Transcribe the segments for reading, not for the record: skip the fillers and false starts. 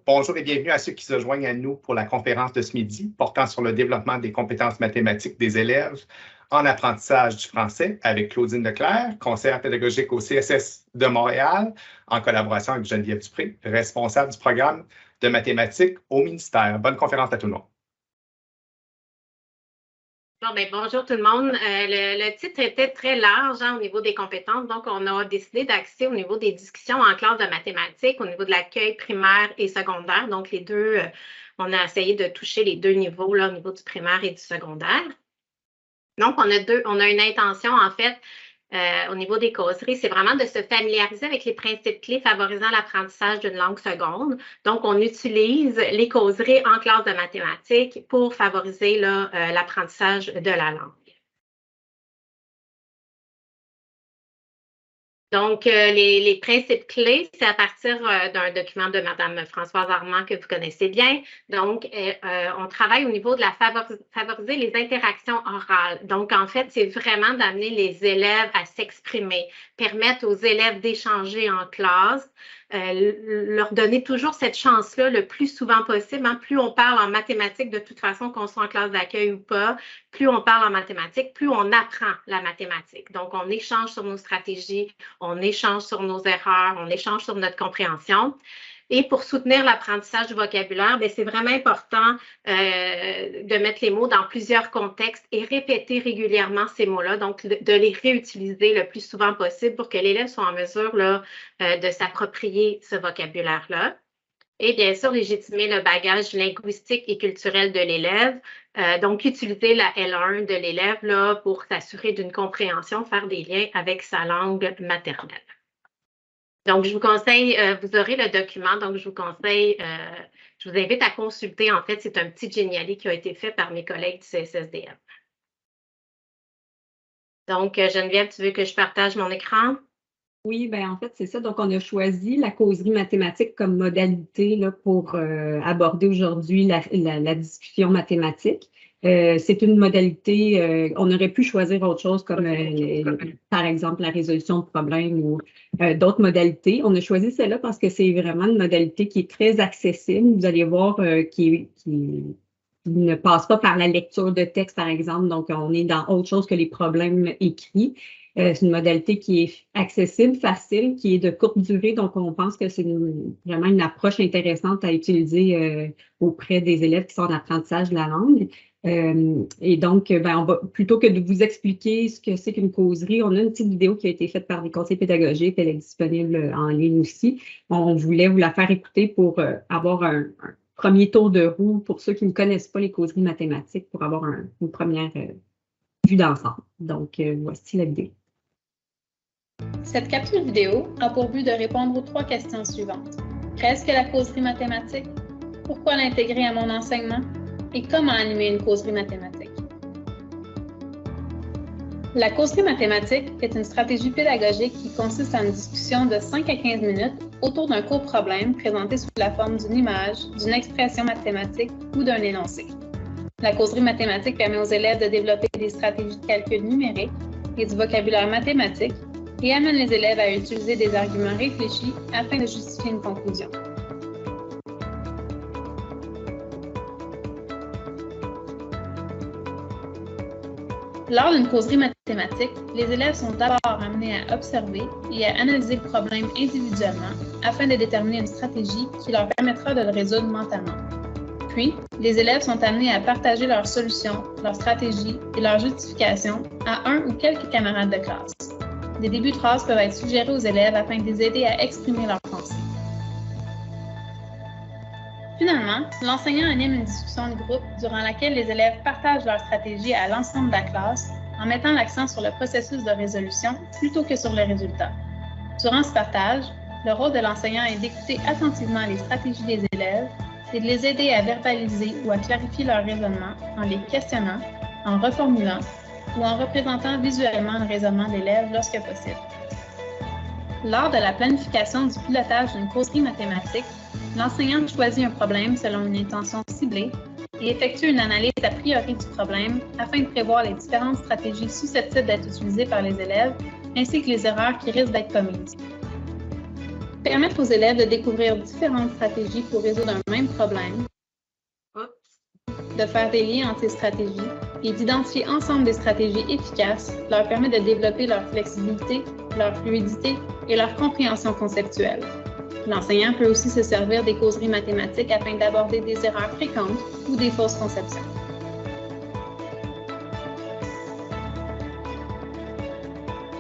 Bonjour et bienvenue à ceux qui se joignent à nous pour la conférence de ce midi portant sur le développement des compétences mathématiques des élèves en apprentissage du français avec Claudine Leclerc, conseillère pédagogique au CSS de Montréal, en collaboration avec Geneviève Dupré, responsable du programme de mathématiques au ministère. Bonne conférence à tout le monde. Bonjour tout le monde. Le titre était très large au niveau des compétences, donc on a décidé d'axer au niveau des discussions en classe de mathématiques, au niveau de l'accueil primaire et secondaire. Donc les deux, on a essayé de toucher les deux niveaux, là, au niveau du primaire et du secondaire. Donc on a une intention en fait au niveau des causeries, c'est vraiment de se familiariser avec les principes clés favorisant l'apprentissage d'une langue seconde. Donc, on utilise les causeries en classe de mathématiques pour favoriser l'apprentissage de la langue. Donc, les principes clés, c'est à partir d'un document de Mme Françoise Armand que vous connaissez bien. Donc, on travaille au niveau de favoriser les interactions orales. Donc, en fait, c'est vraiment d'amener les élèves à s'exprimer, permettre aux élèves d'échanger en classe, leur donner toujours cette chance-là le plus souvent possible. Plus on parle en mathématiques, de toute façon, qu'on soit en classe d'accueil ou pas, plus on parle en mathématiques, plus on apprend la mathématique. Donc, on échange sur nos stratégies, on échange sur nos erreurs, on échange sur notre compréhension. Et pour soutenir l'apprentissage du vocabulaire, c'est vraiment important de mettre les mots dans plusieurs contextes et répéter régulièrement ces mots-là, donc de les réutiliser le plus souvent possible pour que l'élève soit en mesure de s'approprier ce vocabulaire-là. Et bien sûr, légitimer le bagage linguistique et culturel de l'élève. Donc, utiliser la L1 de l'élève pour s'assurer d'une compréhension, faire des liens avec sa langue maternelle. Donc, je vous conseille, vous aurez le document, donc je vous conseille, je vous invite à consulter. En fait, c'est un petit géniali qui a été fait par mes collègues du CSSDM. Donc, Geneviève, tu veux que je partage mon écran? Oui, en fait, c'est ça. Donc, on a choisi la causerie mathématique comme modalité pour aborder aujourd'hui la discussion mathématique. C'est une modalité, on aurait pu choisir autre chose comme, par exemple, la résolution de problèmes ou d'autres modalités. On a choisi celle-là parce que c'est vraiment une modalité qui est très accessible. Vous allez voir qui ne passe pas par la lecture de texte, par exemple. Donc, on est dans autre chose que les problèmes écrits. C'est une modalité qui est accessible, facile, qui est de courte durée. Donc, on pense que c'est vraiment une approche intéressante à utiliser auprès des élèves qui sont en apprentissage de la langue. Et donc, on va, plutôt que de vous expliquer ce que c'est qu'une causerie, on a une petite vidéo qui a été faite par des conseillers pédagogiques. Elle est disponible en ligne aussi. On voulait vous la faire écouter pour avoir un premier tour de roue pour ceux qui ne connaissent pas les causeries mathématiques, pour avoir une première vue d'ensemble. Donc, voici la vidéo. Cette capsule vidéo a pour but de répondre aux 3 questions suivantes. Qu'est-ce que la causerie mathématique? Pourquoi l'intégrer à mon enseignement? Et comment animer une causerie mathématique? La causerie mathématique est une stratégie pédagogique qui consiste en une discussion de 5 à 15 minutes autour d'un court problème présenté sous la forme d'une image, d'une expression mathématique ou d'un énoncé. La causerie mathématique permet aux élèves de développer des stratégies de calcul numérique et du vocabulaire mathématique et amène les élèves à utiliser des arguments réfléchis afin de justifier une conclusion. Lors d'une causerie mathématique, les élèves sont d'abord amenés à observer et à analyser le problème individuellement afin de déterminer une stratégie qui leur permettra de le résoudre mentalement. Puis, les élèves sont amenés à partager leurs solutions, leurs stratégies et leurs justifications à un ou quelques camarades de classe. Des débuts de phrases peuvent être suggérés aux élèves afin de les aider à exprimer leurs pensées. Finalement, l'enseignant anime une discussion de groupe durant laquelle les élèves partagent leur stratégie à l'ensemble de la classe en mettant l'accent sur le processus de résolution plutôt que sur le résultat. Durant ce partage, le rôle de l'enseignant est d'écouter attentivement les stratégies des élèves et de les aider à verbaliser ou à clarifier leur raisonnement en les questionnant, en reformulant ou en représentant visuellement le raisonnement de l'élève lorsque possible. Lors de la planification du pilotage d'une causerie mathématique, l'enseignant choisit un problème selon une intention ciblée et effectue une analyse a priori du problème afin de prévoir les différentes stratégies susceptibles d'être utilisées par les élèves ainsi que les erreurs qui risquent d'être commises. permettent aux élèves de découvrir différentes stratégies pour résoudre un même problème, de faire des liens entre ces stratégies et d'identifier ensemble des stratégies efficaces leur permet de développer leur flexibilité, leur fluidité et leur compréhension conceptuelle. L'enseignant peut aussi se servir des causeries mathématiques afin d'aborder des erreurs fréquentes ou des fausses conceptions.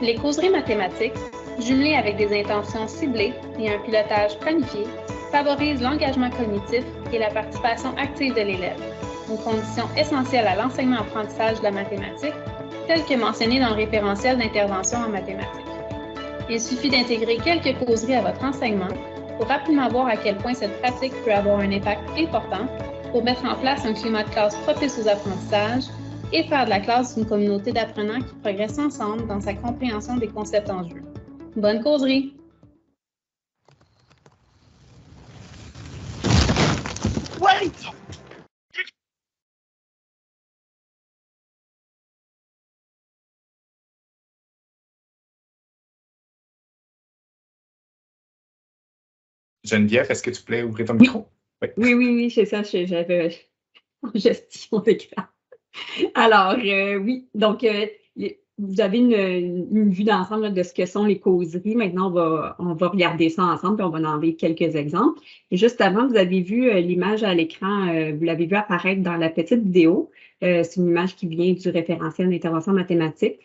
Les causeries mathématiques, jumelées avec des intentions ciblées et un pilotage planifié, favorisent l'engagement cognitif et la participation active de l'élève, une condition essentielle à l'enseignement-apprentissage de la mathématique, telle que mentionnée dans le référentiel d'intervention en mathématiques. Il suffit d'intégrer quelques causeries à votre enseignement pour rapidement voir à quel point cette pratique peut avoir un impact important pour mettre en place un climat de classe propice aux apprentissages et faire de la classe une communauté d'apprenants qui progressent ensemble dans sa compréhension des concepts en jeu. Bonne causerie! Geneviève, est-ce que tu voulais ouvrir ton micro? Oui, c'est ça, j'avais en gestion d'écran. Alors, oui, donc, vous avez une vue d'ensemble de ce que sont les causeries. Maintenant, on va regarder ça ensemble, puis on va en enlever quelques exemples. Et juste avant, vous avez vu l'image à l'écran, vous l'avez vu apparaître dans la petite vidéo. C'est une image qui vient du référentiel d'intervention mathématique.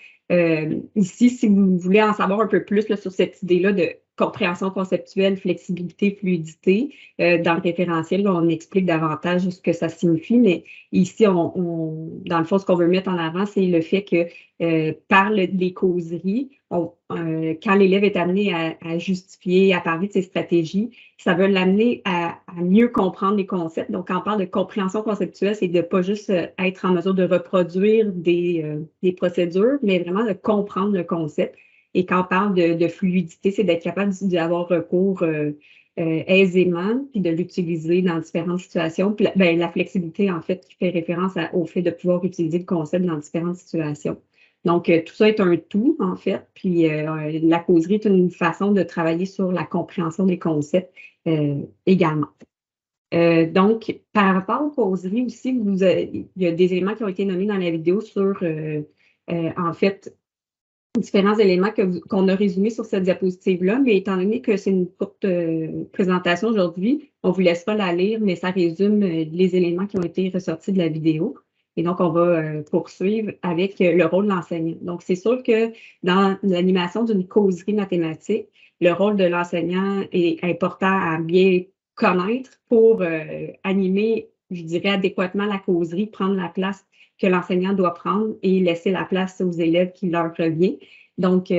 Ici, si vous voulez en savoir un peu plus là, sur cette idée-là de compréhension conceptuelle, flexibilité, fluidité, dans le référentiel, là, on explique davantage ce que ça signifie, mais ici, dans le fond, ce qu'on veut mettre en avant, c'est le fait que par les causeries, quand l'élève est amené à justifier, à parler de ses stratégies, ça va l'amener à mieux comprendre les concepts. Donc, quand on parle de compréhension conceptuelle, c'est de ne pas juste être en mesure de reproduire des procédures, mais vraiment de comprendre le concept. Et quand on parle de fluidité, c'est d'être capable d'avoir recours aisément, puis de l'utiliser dans différentes situations. Puis, la flexibilité, en fait, qui fait référence au fait de pouvoir utiliser le concept dans différentes situations. Donc, tout ça est un tout, en fait. Puis, la causerie est une façon de travailler sur la compréhension des concepts également. Donc, par rapport aux causeries aussi, il y a des éléments qui ont été nommés dans la vidéo sur, en fait, différents éléments qu'on a résumés sur cette diapositive-là, mais étant donné que c'est une courte présentation aujourd'hui, on ne vous laisse pas la lire, mais ça résume les éléments qui ont été ressortis de la vidéo. Et donc, on va poursuivre avec le rôle de l'enseignant. Donc, c'est sûr que dans l'animation d'une causerie mathématique, le rôle de l'enseignant est important à bien connaître pour animer, je dirais, adéquatement la causerie, prendre la place que l'enseignant doit prendre et laisser la place aux élèves qui leur revient. Donc,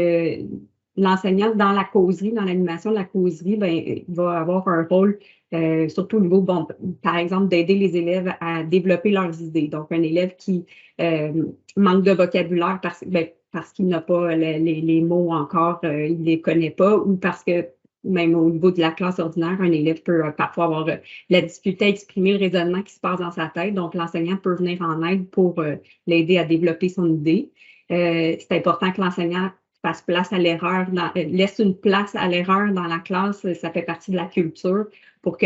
l'enseignant, dans la causerie, dans l'animation de la causerie, va avoir un rôle, surtout au niveau, par exemple, d'aider les élèves à développer leurs idées. Donc, un élève qui manque de vocabulaire parce qu'il n'a pas les mots encore, il ne les connaît pas, ou parce que même au niveau de la classe ordinaire, un élève peut parfois avoir la difficulté à exprimer le raisonnement qui se passe dans sa tête. Donc, l'enseignant peut venir en aide pour l'aider à développer son idée. C'est important que l'enseignant fasse place à l'erreur, laisse une place à l'erreur dans la classe. Ça fait partie de la culture pour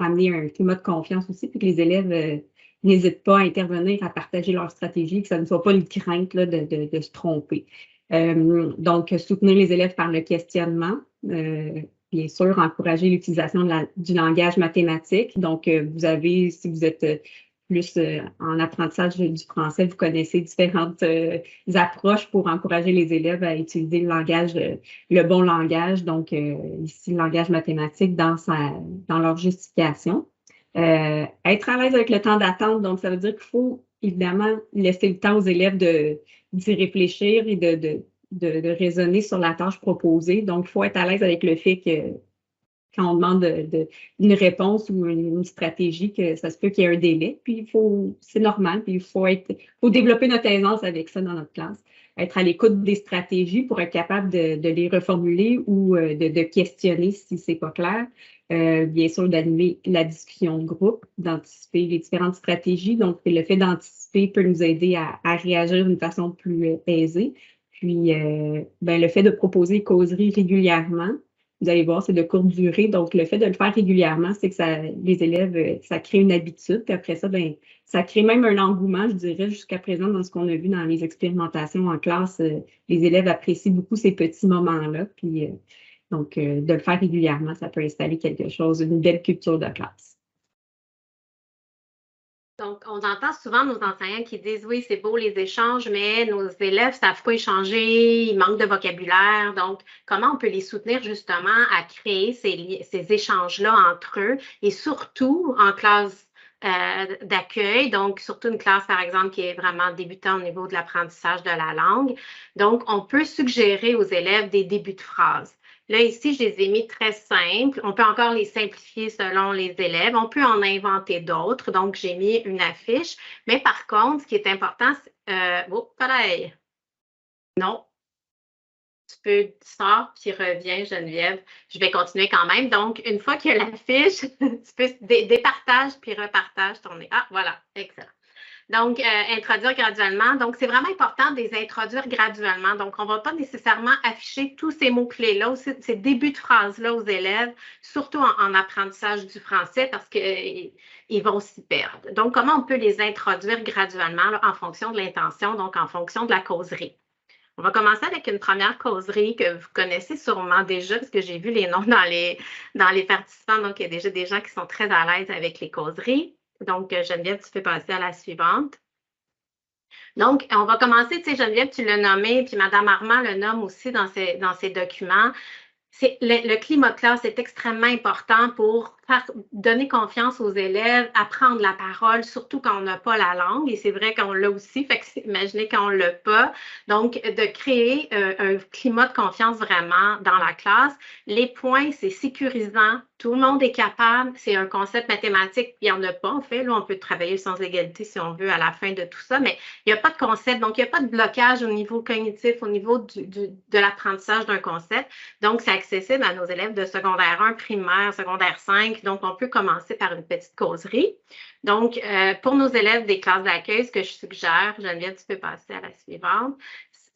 amener un climat de confiance aussi, puis que les élèves n'hésitent pas à intervenir, à partager leur stratégie, que ça ne soit pas une crainte là, de se tromper. Donc, soutenir les élèves par le questionnement. Bien sûr, encourager l'utilisation du langage mathématique. Donc, si vous êtes plus en apprentissage du français, vous connaissez différentes approches pour encourager les élèves à utiliser le bon langage. Donc, ici, le langage mathématique dans leur justification. Être à l'aise avec le temps d'attente, donc ça veut dire qu'il faut évidemment laisser le temps aux élèves d'y réfléchir et de raisonner sur la tâche proposée. Donc, il faut être à l'aise avec le fait que quand on demande une réponse ou une stratégie, que ça se peut qu'il y ait un délai, puis c'est normal, puis il faut développer notre aisance avec ça dans notre classe. Être à l'écoute des stratégies pour être capable de les reformuler ou de questionner si c'est pas clair. Bien sûr, d'animer la discussion de groupe, d'anticiper les différentes stratégies. Donc, le fait d'anticiper peut nous aider à réagir d'une façon plus aisée. Puis, le fait de proposer les causeries régulièrement, vous allez voir, c'est de courte durée. Donc, le fait de le faire régulièrement, c'est que les élèves, ça crée une habitude. Puis après ça, bien, ça crée même un engouement, je dirais, jusqu'à présent, dans ce qu'on a vu dans les expérimentations en classe. Les élèves apprécient beaucoup ces petits moments-là. Puis, donc, de le faire régulièrement, ça peut installer quelque chose, une belle culture de classe. Donc, on entend souvent nos enseignants qui disent « Oui, c'est beau les échanges, mais nos élèves ne savent pas échanger, ils manquent de vocabulaire. » Donc, comment on peut les soutenir justement à créer ces échanges-là entre eux et surtout en classe d'accueil, donc surtout une classe, par exemple, qui est vraiment débutant au niveau de l'apprentissage de la langue. Donc, on peut suggérer aux élèves des débuts de phrases. Là, ici, je les ai mis très simples. On peut encore les simplifier selon les élèves. On peut en inventer d'autres. Donc, j'ai mis une affiche. Mais par contre, ce qui est important, c'est... oh, pareil. Non. Tu sors puis reviens, Geneviève. Je vais continuer quand même. Donc, une fois qu'il y a l'affiche, tu peux départage puis repartage ton... Ah, voilà. Excellent. Donc, introduire graduellement. Donc, c'est vraiment important de les introduire graduellement. Donc, on ne va pas nécessairement afficher tous ces mots-clés-là, ces débuts de phrases-là aux élèves, surtout en apprentissage du français parce qu'ils vont s'y perdre. Donc, comment on peut les introduire graduellement là, en fonction de l'intention, donc en fonction de la causerie. On va commencer avec une première causerie que vous connaissez sûrement déjà parce que j'ai vu les noms dans les participants. Donc, il y a déjà des gens qui sont très à l'aise avec les causeries. Donc, Geneviève, tu peux passer à la suivante. Donc, on va commencer, tu sais, Geneviève, tu l'as nommé, puis Mme Armand le nomme aussi dans ses documents. Le climat de classe est extrêmement important pour donner confiance aux élèves, apprendre la parole, surtout quand on n'a pas la langue. Et c'est vrai qu'on l'a aussi, fait que imaginez quand on ne l'a pas. Donc, de créer un climat de confiance vraiment dans la classe. Les points, c'est sécurisant. Tout le monde est capable. C'est un concept mathématique. Il n'y en a pas, en fait. Là, on peut travailler sans égalité si on veut à la fin de tout ça, mais il n'y a pas de concept. Donc, il n'y a pas de blocage au niveau cognitif, au niveau de l'apprentissage d'un concept. Donc, c'est accessible à nos élèves de secondaire 1, primaire, secondaire 5. Donc, on peut commencer par une petite causerie. Donc, pour nos élèves des classes d'accueil, ce que je suggère, Geneviève, tu peux passer à la suivante.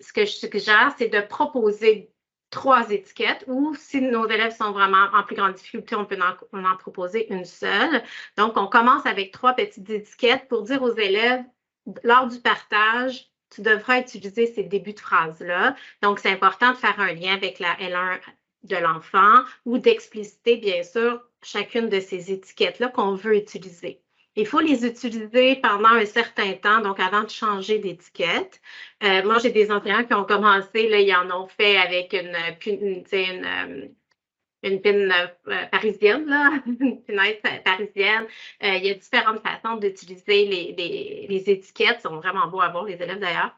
Ce que je suggère, c'est de proposer 3 étiquettes ou si nos élèves sont vraiment en plus grande difficulté, on peut en proposer une seule. Donc, on commence avec 3 petites étiquettes pour dire aux élèves, lors du partage, tu devras utiliser ces débuts de phrases-là. Donc, c'est important de faire un lien avec la L1 de l'enfant ou d'expliciter, bien sûr, chacune de ces étiquettes-là qu'on veut utiliser. Il faut les utiliser pendant un certain temps, donc avant de changer d'étiquette. Moi, j'ai des enseignants qui ont commencé, là, ils en ont fait avec une pine parisienne, là, une punaise parisienne. Il y a différentes façons d'utiliser les étiquettes. Ils sont vraiment beaux à voir, les élèves d'ailleurs.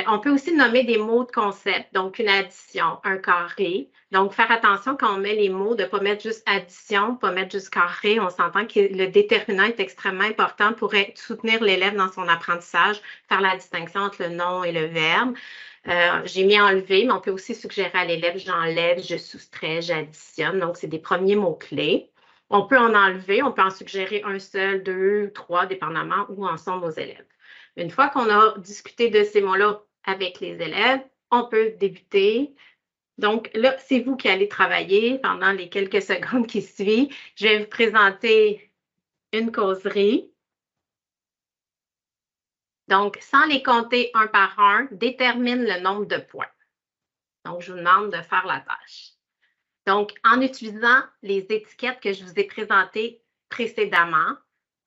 On peut aussi nommer des mots de concept, donc une addition, un carré. Donc, faire attention quand on met les mots, de ne pas mettre juste addition, pas mettre juste carré. On s'entend que le déterminant est extrêmement important pour soutenir l'élève dans son apprentissage, faire la distinction entre le nom et le verbe. J'ai mis enlever, mais on peut aussi suggérer à l'élève j'enlève, je soustrais, j'additionne. Donc, c'est des premiers mots-clés. On peut en enlever, on peut en suggérer un seul, 2, 3, dépendamment où en sont nos élèves. Une fois qu'on a discuté de ces mots-là avec les élèves, on peut débuter. Donc, là, c'est vous qui allez travailler pendant les quelques secondes qui suivent. Je vais vous présenter une causerie. Donc, sans les compter un par un, détermine le nombre de points. Donc, je vous demande de faire la tâche. Donc, en utilisant les étiquettes que je vous ai présentées précédemment,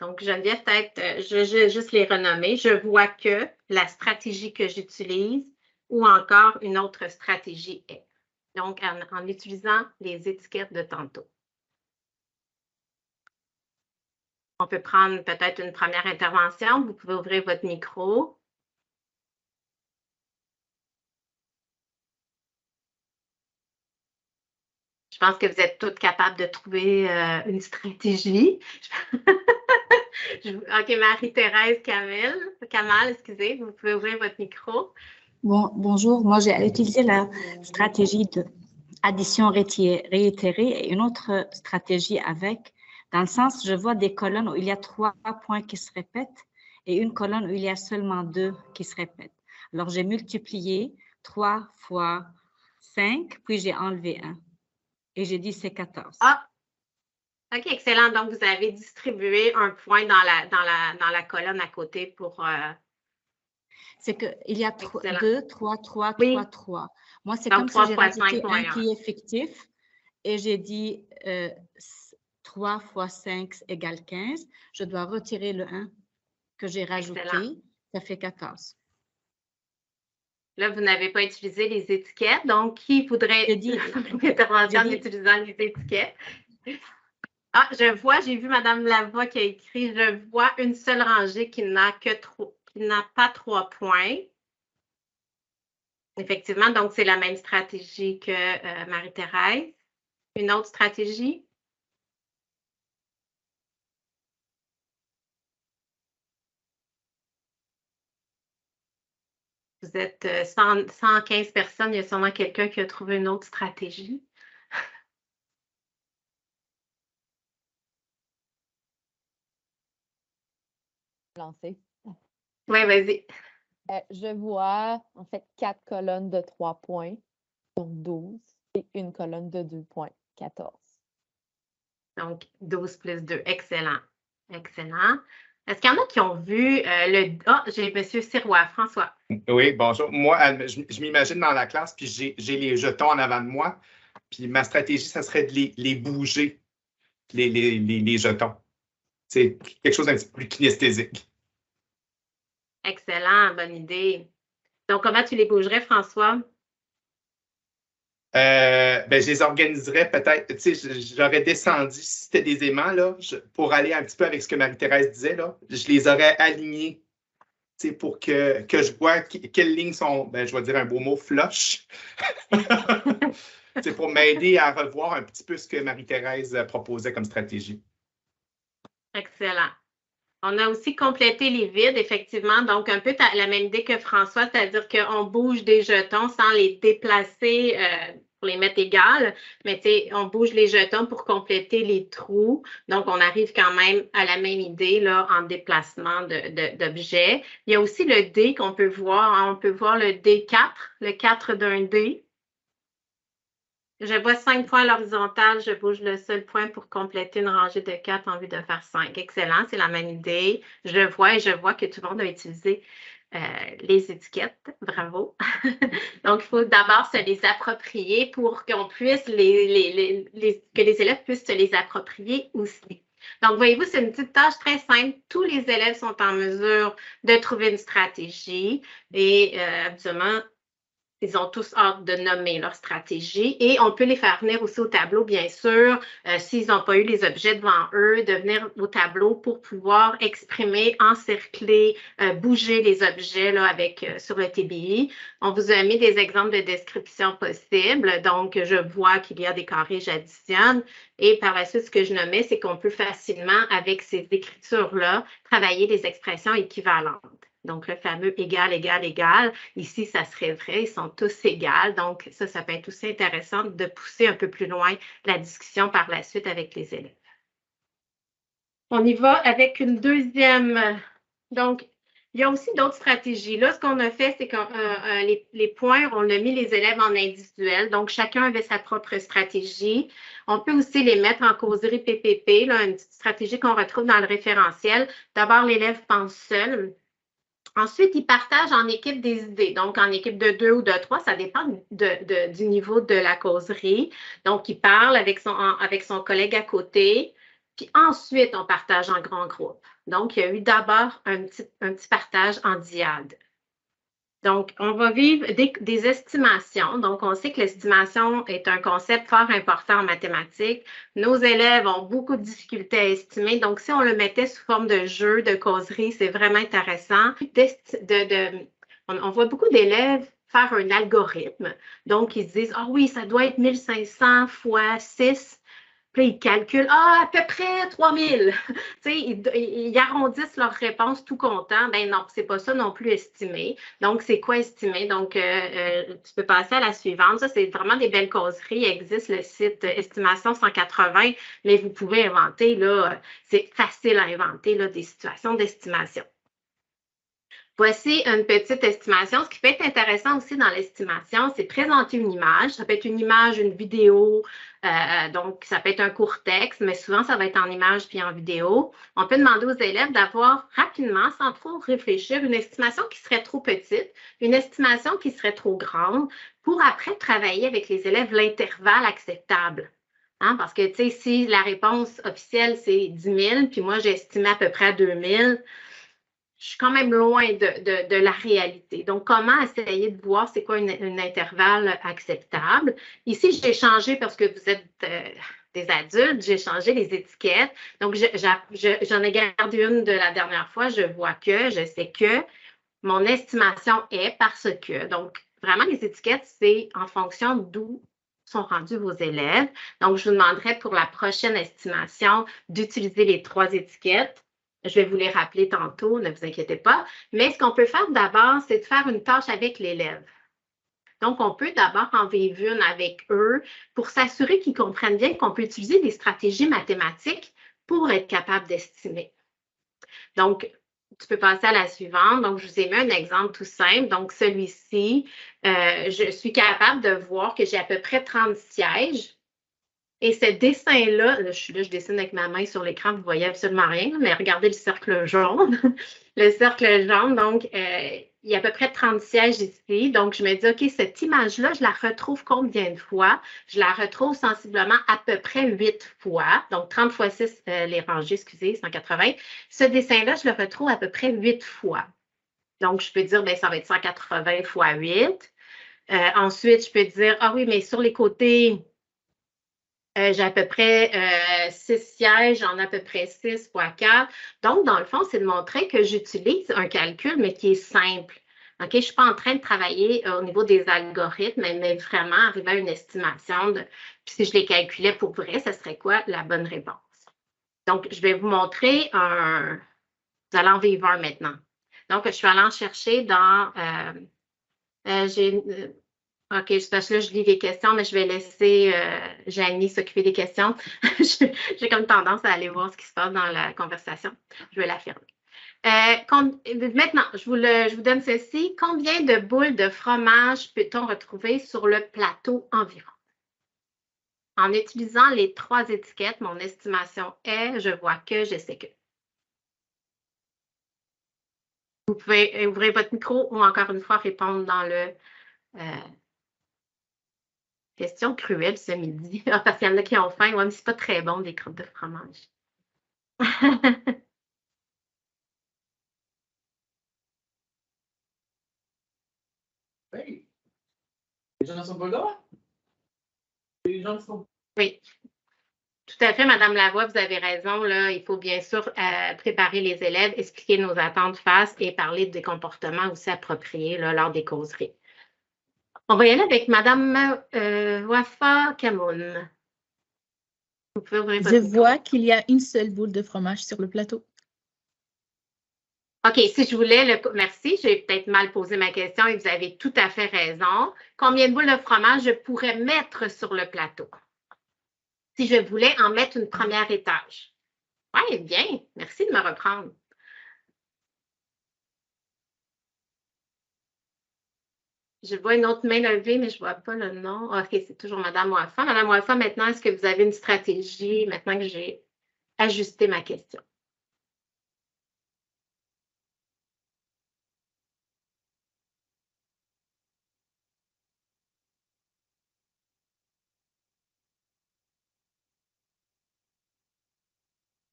donc Geneviève, peut-être, je vais juste les renommer. Je vois que la stratégie que j'utilise ou encore une autre stratégie est. Donc, en utilisant les étiquettes de tantôt. On peut prendre peut-être une première intervention. Vous pouvez ouvrir votre micro. Je pense que vous êtes toutes capables de trouver une stratégie. OK, Marie-Thérèse Kamal, excusez, vous pouvez ouvrir votre micro. Bonjour, moi j'ai utilisé la stratégie d'addition réitérée et une autre stratégie avec. Dans le sens, je vois des colonnes où il y a 3 points qui se répètent et une colonne où il y a seulement 2 qui se répètent. Alors, j'ai multiplié 3 fois 5, puis j'ai enlevé 1. Et j'ai dit c'est 14. Ah! OK, excellent. Donc, vous avez distribué un point dans la colonne à côté pour… C'est qu'il y a 2, 3, 3, Oui. 3, 3. Moi, c'est Donc, comme si 3 j'ai fois rajouté 5 un moins qui est fictif et j'ai dit 3 fois 5 égale 15. Je dois retirer le 1 que j'ai rajouté. Excellent. Ça fait 14. Là, vous n'avez pas utilisé les étiquettes. Donc, qui voudrait faire une intervention en utilisant les étiquettes? Ah, j'ai vu Mme Lavoie qui a écrit « Je vois une seule rangée qui n'a pas 3 points ». Effectivement, donc c'est la même stratégie que Marie-Thérèse. Une autre stratégie? Vous êtes 115 personnes, il y a sûrement quelqu'un qui a trouvé une autre stratégie. Lancer. Oui, vas-y. Je vois en fait 4 colonnes de 3 points sur 12 et une colonne de 2 points, 14. Donc, 12 plus 2. Excellent. Excellent. Est-ce qu'il y en a qui ont vu le… Ah, j'ai M. Sirois, François. Oui, bonjour. Moi, je m'imagine dans la classe, puis j'ai les jetons en avant de moi. Puis ma stratégie, ça serait de les bouger, les jetons. C'est quelque chose d'un petit peu plus kinesthésique. Excellent, bonne idée. Donc, comment tu les bougerais, François? Je les organiserais peut-être, tu sais, j'aurais descendu, si c'était des aimants, là, pour aller un petit peu avec ce que Marie-Thérèse disait, là, je les aurais alignés, tu sais, pour que je vois quelles lignes sont, je vais dire un beau mot, flush. C'est pour m'aider à revoir un petit peu ce que Marie-Thérèse proposait comme stratégie. Excellent. On a aussi complété les vides, effectivement. Donc, un peu la même idée que François, c'est-à-dire qu'on bouge des jetons sans les déplacer pour les mettre égales, mais tu sais, on bouge les jetons pour compléter les trous. Donc, on arrive quand même à la même idée là, en déplacement d'objets. Il y a aussi le dé qu'on peut voir. Hein. On peut voir le D4, le 4 d'un dé. Je vois 5 points à l'horizontale, je bouge le seul point pour compléter une rangée de 4 en vue de faire 5. Excellent, c'est la même idée. Je vois et je vois que tout le monde a utilisé les étiquettes. Bravo. Donc, il faut d'abord se les approprier pour qu'on puisse que les élèves puissent se les approprier aussi. Donc, voyez-vous, c'est une petite tâche très simple. Tous les élèves sont en mesure de trouver une stratégie et habituellement, ils ont tous hâte de nommer leur stratégie et on peut les faire venir aussi au tableau, bien sûr, s'ils n'ont pas eu les objets devant eux, de venir au tableau pour pouvoir exprimer, encercler, bouger les objets là, sur le TBI. On vous a mis des exemples de description possibles. Donc, je vois qu'il y a des carrés, j'additionne. Et par la suite, ce que je nommais, c'est qu'on peut facilement, avec ces écritures-là, travailler des expressions équivalentes. Donc, le fameux égal, égal, égal. Ici, ça serait vrai, ils sont tous égaux. Donc, ça peut être aussi intéressant de pousser un peu plus loin la discussion par la suite avec les élèves. On y va avec une deuxième. Donc, il y a aussi d'autres stratégies. Là, ce qu'on a fait, c'est que les points, on a mis les élèves en individuel. Donc, chacun avait sa propre stratégie. On peut aussi les mettre en causerie PPP, là, une petite stratégie qu'on retrouve dans le référentiel. D'abord, l'élève pense seul. Ensuite, ils partagent en équipe des idées, donc en équipe de 2 ou de 3, ça dépend du niveau de la causerie. Donc, ils parlent avec son collègue à côté, puis ensuite, on partage en grand groupe. Donc, il y a eu d'abord un petit partage en diade. Donc, on va vivre des estimations. Donc, on sait que l'estimation est un concept fort important en mathématiques. Nos élèves ont beaucoup de difficultés à estimer. Donc, si on le mettait sous forme de jeu, de causerie, c'est vraiment intéressant. On voit beaucoup d'élèves faire un algorithme. Donc, ils se disent, ah oui, ça doit être 1500 fois 6. Puis ils calculent, à peu près 3000. Tu sais, ils arrondissent leur réponse tout content. Ben non, c'est pas ça non plus estimer. Donc, c'est quoi estimer? Donc, tu peux passer à la suivante. Ça, c'est vraiment des belles causeries. Il existe le site Estimation 180, mais vous pouvez inventer, là, c'est facile à inventer, là, des situations d'estimation. Voici une petite estimation. Ce qui peut être intéressant aussi dans l'estimation, c'est présenter une image. Ça peut être une image, une vidéo, donc ça peut être un court texte, mais souvent ça va être en image puis en vidéo. On peut demander aux élèves d'avoir rapidement, sans trop réfléchir, une estimation qui serait trop petite, une estimation qui serait trop grande, pour après travailler avec les élèves l'intervalle acceptable. Hein, parce que, tu sais, si la réponse officielle, c'est 10 000, puis moi, j'estimais à peu près à 2 000, je suis quand même loin de la réalité. Donc, comment essayer de voir c'est quoi un intervalle acceptable? Ici, j'ai changé parce que vous êtes des adultes, j'ai changé les étiquettes. Donc, j'en ai gardé une de la dernière fois. Je vois que, je sais que, mon estimation est parce que. Donc, vraiment, les étiquettes, c'est en fonction d'où sont rendus vos élèves. Donc, je vous demanderai pour la prochaine estimation d'utiliser les 3 étiquettes. Je vais vous les rappeler tantôt, ne vous inquiétez pas. Mais ce qu'on peut faire d'abord, c'est de faire une tâche avec l'élève. Donc, on peut d'abord en vivre une avec eux pour s'assurer qu'ils comprennent bien qu'on peut utiliser des stratégies mathématiques pour être capable d'estimer. Donc, tu peux passer à la suivante. Donc, je vous ai mis un exemple tout simple. Donc, celui-ci, je suis capable de voir que j'ai à peu près 30 sièges. Et ce dessin-là, je dessine avec ma main sur l'écran, vous ne voyez absolument rien, mais regardez le cercle jaune. Le cercle jaune, donc, il y a à peu près 30 sièges ici. Donc, je me dis, OK, cette image-là, je la retrouve combien de fois? Je la retrouve sensiblement à peu près 8 fois. Donc, 30 fois 6, les rangées, excusez, 180. Ce dessin-là, je le retrouve à peu près 8 fois. Donc, je peux dire, bien, ça va être 180 fois 8. Ensuite, je peux dire, ah oui, mais sur les côtés, j'ai à peu près 6 sièges, j'en ai à peu près 6 fois 4. Donc, dans le fond, c'est de montrer que j'utilise un calcul, mais qui est simple. OK? Je ne suis pas en train de travailler au niveau des algorithmes, mais vraiment arriver à une estimation. Puis si je les calculais pour vrai, ce serait quoi la bonne réponse? Donc, je vais vous montrer un. Vous allez en vivre un maintenant. Donc, je suis allée en chercher dans. OK, parce que là, je lis les questions, mais je vais laisser Janie s'occuper des questions. J'ai comme tendance à aller voir ce qui se passe dans la conversation. Je vais la fermer. Maintenant, je vous donne ceci. Combien de boules de fromage peut-on retrouver sur le plateau environ? En utilisant les 3 étiquettes, mon estimation est, je vois que, je sais que. Vous pouvez ouvrir votre micro ou encore une fois répondre dans le... question cruelle ce midi. Parce qu'il y en a qui ont faim. Ouais, mais c'est pas très bon, des crottes de fromage. Hey. Les gens ne sont pas là? Les gens sont... Oui. Tout à fait, Madame Lavoie, vous avez raison. Là, il faut bien sûr préparer les élèves, expliquer nos attentes face et parler des comportements aussi appropriés là, lors des causeries. On va y aller avec Madame Wafa Kamoun. Vous pouvez ouvrir votre micro. Je vois qu'il y a une seule boule de fromage sur le plateau. OK, si je voulais, merci, j'ai peut-être mal posé ma question et vous avez tout à fait raison. Combien de boules de fromage je pourrais mettre sur le plateau? Si je voulais en mettre une première étage. Oui, bien, merci de me reprendre. Je vois une autre main levée, mais je ne vois pas le nom. OK, c'est toujours Madame Wafa. Madame Wafa, maintenant, est-ce que vous avez une stratégie maintenant que j'ai ajusté ma question?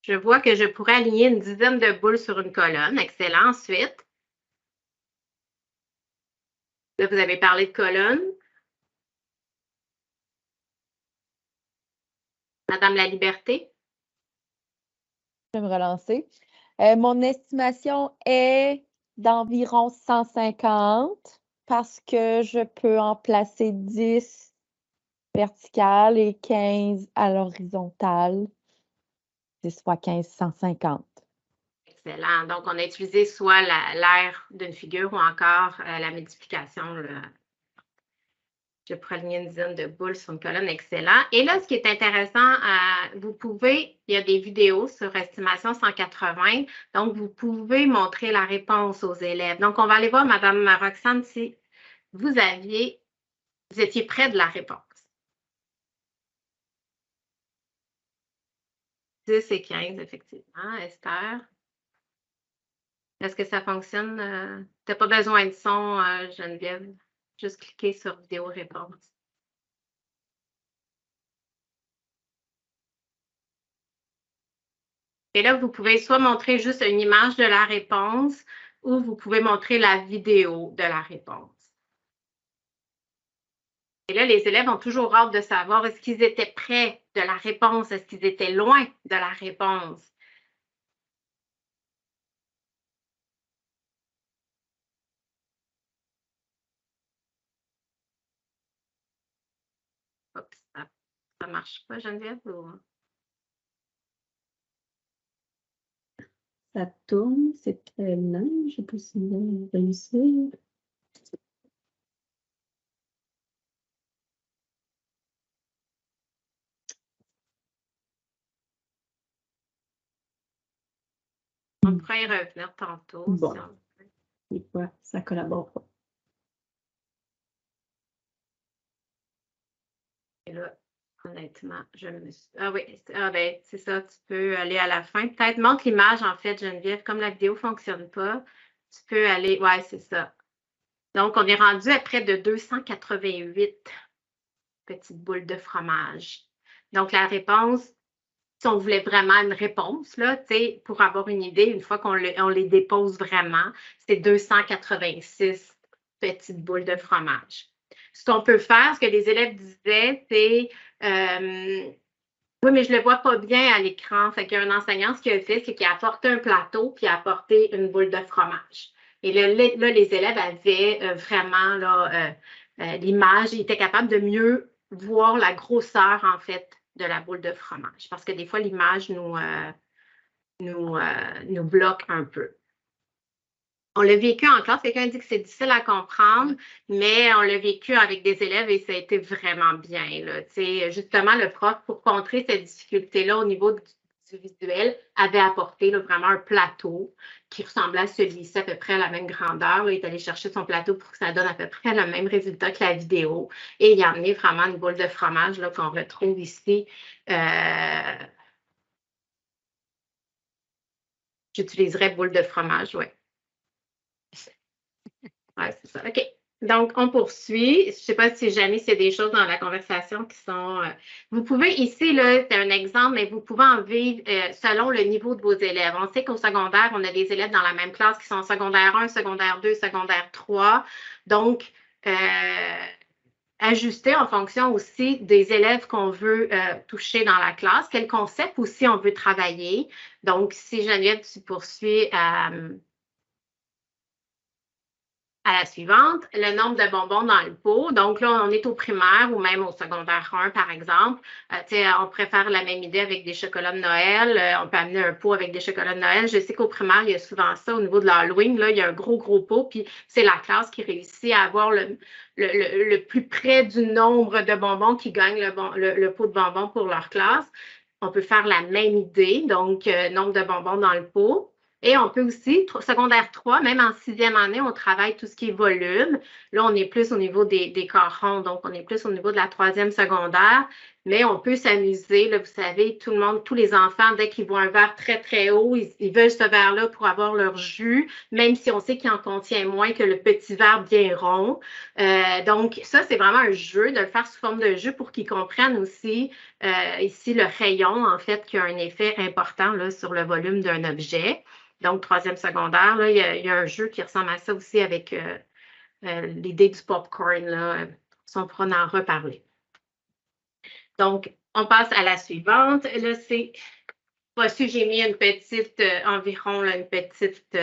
Je vois que je pourrais aligner une dizaine de boules sur une colonne. Excellent. Ensuite, là, vous avez parlé de colonne. Madame La Liberté. Je vais me relancer. Mon estimation est d'environ 150 parce que je peux en placer 10 verticales et 15 à l'horizontale. 10 fois 15, 150. Excellent. Donc, on a utilisé soit l'aire d'une figure ou encore la multiplication. Je vais aligner une dizaine de boules sur une colonne, excellent. Et là, ce qui est intéressant, vous pouvez, il y a des vidéos sur Estimation 180, donc vous pouvez montrer la réponse aux élèves. Donc, on va aller voir, Mme Roxane, si vous étiez près de la réponse. 10 et 15, effectivement. Esther? Est-ce que ça fonctionne? Tu n'as pas besoin de son, Geneviève. Juste cliquer sur vidéo réponse. Et là, vous pouvez soit montrer juste une image de la réponse ou vous pouvez montrer la vidéo de la réponse. Et là, les élèves ont toujours hâte de savoir est-ce qu'ils étaient près de la réponse, est-ce qu'ils étaient loin de la réponse. Oups, ça ne marche pas, Geneviève? Ou... Ça tourne, c'est très lent. Je ne sais pas si on va réussir. On pourra y revenir tantôt. Bon. Si on... Des fois, ça ne collabore pas. Et là, honnêtement, je me suis... Ah oui, ben, c'est ça, tu peux aller à la fin. Peut-être montre l'image, en fait, Geneviève. Comme la vidéo ne fonctionne pas, tu peux aller... Ouais, c'est ça. Donc, on est rendu à près de 288 petites boules de fromage. Donc, la réponse, si on voulait vraiment une réponse, là, pour avoir une idée, une fois qu'on les dépose vraiment, c'est 286 petites boules de fromage. Ce qu'on peut faire, ce que les élèves disaient, c'est oui, mais je ne le vois pas bien à l'écran. Fait qu'il y a un enseignant, ce qu'il a fait, c'est qu'il a apporté un plateau puis il a apporté une boule de fromage. Et là, les élèves avaient vraiment l'image, ils étaient capables de mieux voir la grosseur, en fait, de la boule de fromage. Parce que des fois, l'image nous bloque un peu. On l'a vécu en classe, quelqu'un dit que c'est difficile à comprendre, mais on l'a vécu avec des élèves et ça a été vraiment bien. Là. Justement, le prof, pour contrer cette difficulté-là au niveau du visuel, avait apporté là, vraiment un plateau qui ressemblait à celui-ci, à peu près à la même grandeur. Là, il est allé chercher son plateau pour que ça donne à peu près le même résultat que la vidéo. Et il a amené vraiment une boule de fromage là, qu'on retrouve ici. J'utiliserais boule de fromage, oui. Oui, c'est ça. OK. Donc, on poursuit. Je ne sais pas si jamais c'est des choses dans la conversation qui sont... vous pouvez, ici, là, c'est un exemple, mais vous pouvez en vivre selon le niveau de vos élèves. On sait qu'au secondaire, on a des élèves dans la même classe qui sont en secondaire 1, secondaire 2, secondaire 3. Donc, ajuster en fonction aussi des élèves qu'on veut toucher dans la classe. Quel concept aussi on veut travailler. Donc, si Geneviève, tu poursuis à la suivante, le nombre de bonbons dans le pot. Donc là, on est au primaire ou même au secondaire 1, par exemple. On préfère la même idée avec des chocolats de Noël. On peut amener un pot avec des chocolats de Noël. Je sais qu'au primaire, il y a souvent ça au niveau de l'Halloween. Là, il y a un gros pot, puis c'est la classe qui réussit à avoir le plus près du nombre de bonbons qui gagne le pot de bonbons pour leur classe. On peut faire la même idée, donc nombre de bonbons dans le pot. Et on peut aussi, secondaire 3, même en 6e année, on travaille tout ce qui est volume. Là, on est plus au niveau des corps ronds, donc on est plus au niveau de la 3e secondaire. Mais on peut s'amuser, là, vous savez, tout le monde, tous les enfants, dès qu'ils voient un verre très, très haut, ils veulent ce verre-là pour avoir leur jus, même si on sait qu'il en contient moins que le petit verre bien rond. Donc, ça, c'est vraiment un jeu, de le faire sous forme de jeu pour qu'ils comprennent aussi, ici, le rayon, en fait, qui a un effet important là, sur le volume d'un objet. Donc, 3e secondaire, là, il y a un jeu qui ressemble à ça aussi avec l'idée du popcorn, là, si on pourra en reparler. Donc, on passe à la suivante. Là, c'est reçu, j'ai mis une petite, environ là, une petite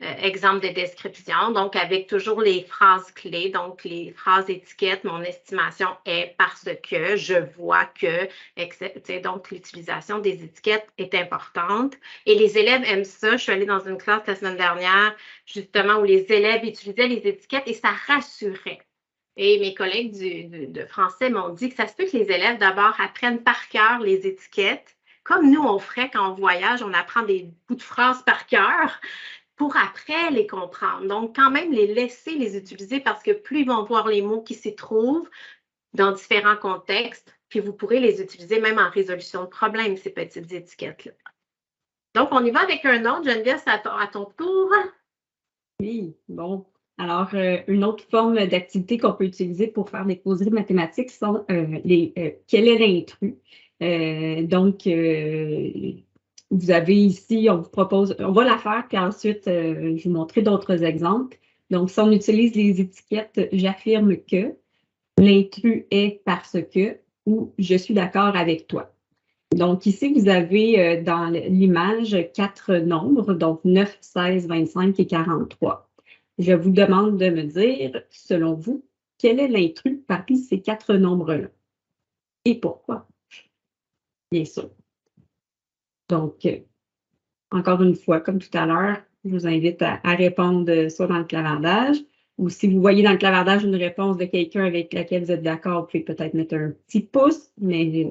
exemple de description. Donc, avec toujours les phrases clés, donc les phrases étiquettes, mon estimation est parce que, je vois que, etc. Donc, l'utilisation des étiquettes est importante. Et les élèves aiment ça. Je suis allée dans une classe la semaine dernière, justement, où les élèves utilisaient les étiquettes et ça rassurait. Et mes collègues de français m'ont dit que ça se peut que les élèves, d'abord, apprennent par cœur les étiquettes, comme nous, on ferait quand on voyage, on apprend des bouts de phrases par cœur pour après les comprendre. Donc, quand même, les laisser les utiliser parce que plus ils vont voir les mots qui s'y trouvent dans différents contextes, puis vous pourrez les utiliser même en résolution de problèmes, ces petites étiquettes-là. Donc, on y va avec un autre. Geneviève, c'est à ton tour. Oui, bon. Alors, une autre forme d'activité qu'on peut utiliser pour faire des causeries mathématiques sont quel est l'intrus? Donc, vous avez ici, on vous propose, on va la faire, puis ensuite, je vais vous montrer d'autres exemples. Donc, si on utilise les étiquettes « j'affirme que »,« l'intrus est parce que » ou « je suis d'accord avec toi ». Donc, ici, vous avez dans l'image 4 nombres, donc 9, 16, 25 et 43. Je vous demande de me dire, selon vous, quel est l'intrus parmi ces 4 nombres-là? Et pourquoi? Bien sûr. Donc, encore une fois, comme tout à l'heure, je vous invite à répondre soit dans le clavardage, ou si vous voyez dans le clavardage une réponse de quelqu'un avec laquelle vous êtes d'accord, vous pouvez peut-être mettre un petit pouce, mais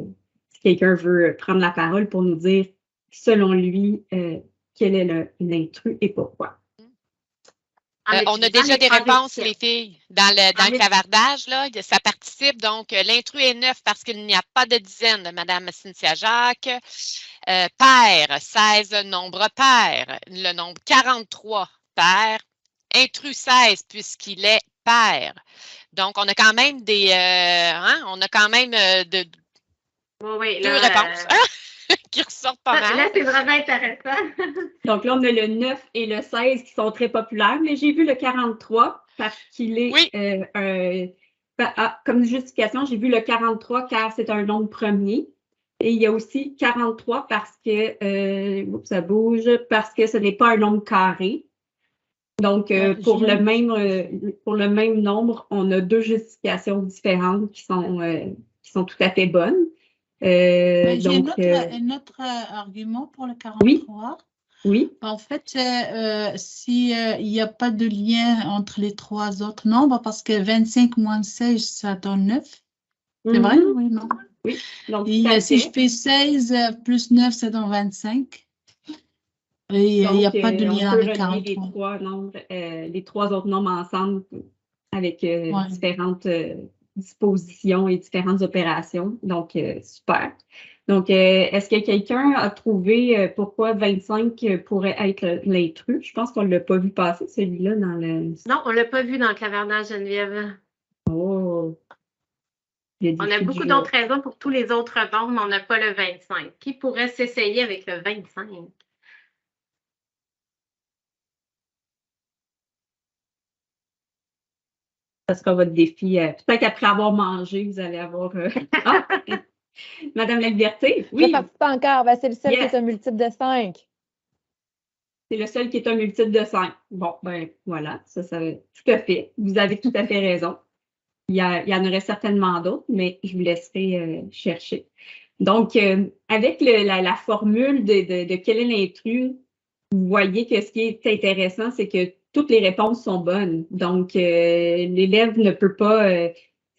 si quelqu'un veut prendre la parole pour nous dire, selon lui, quel est l'intrus et pourquoi. On a déjà des réponses, les filles, dans le clavardage, là, ça participe. Donc, l'intrus est 9 parce qu'il n'y a pas de dizaine de Mme Cynthia Jacques. Pair, 16, nombre pair. Le nombre 43, pair. Intrus 16, puisqu'il est pair. Donc, on a quand même on a quand même deux réponses qui ressortent pas mal. Là, c'est vraiment intéressant. Donc là, on a le 9 et le 16 qui sont très populaires, mais j'ai vu le 43 parce qu'il est comme justification, j'ai vu le 43 car c'est un nombre premier. Et il y a aussi 43 parce que, ça bouge, parce que ce n'est pas un nombre carré. Donc, pour le même nombre, on a 2 justifications différentes qui sont tout à fait bonnes. J'ai un autre argument pour le 43. Oui. En fait, s'il n'y a pas de lien entre les 3 autres nombres, parce que 25 moins 16, ça donne 9. C'est vrai? Oui, non? Oui. Donc, si je fais 16 plus 9, ça donne 25. Et il n'y a pas de lien avec 43. Les 3 autres nombres ensemble avec différentes dispositions et différentes opérations. Donc, super. Donc, est-ce que quelqu'un a trouvé pourquoi 25 pourrait être l'intrus? Je pense qu'on ne l'a pas vu passer, celui-là, dans le... Non, on ne l'a pas vu dans le clavardage, Geneviève. Oh! On a beaucoup d'autres raisons pour tous les autres nombres, mais on n'a pas le 25. Qui pourrait s'essayer avec le 25? Ça sera votre défi. Peut-être qu'après avoir mangé, vous allez avoir... Madame La Liberté, oui. Pas encore. Ben, c'est le seul qui est un multiple de 5. C'est le seul qui est un multiple de 5. Bon, ben voilà, ça tout à fait. Vous avez tout à fait raison. Il y en aurait certainement d'autres, mais je vous laisserai chercher. Donc, avec la formule de quel est l'intrus, vous voyez que ce qui est intéressant, c'est que toutes les réponses sont bonnes. Donc, l'élève ne peut pas,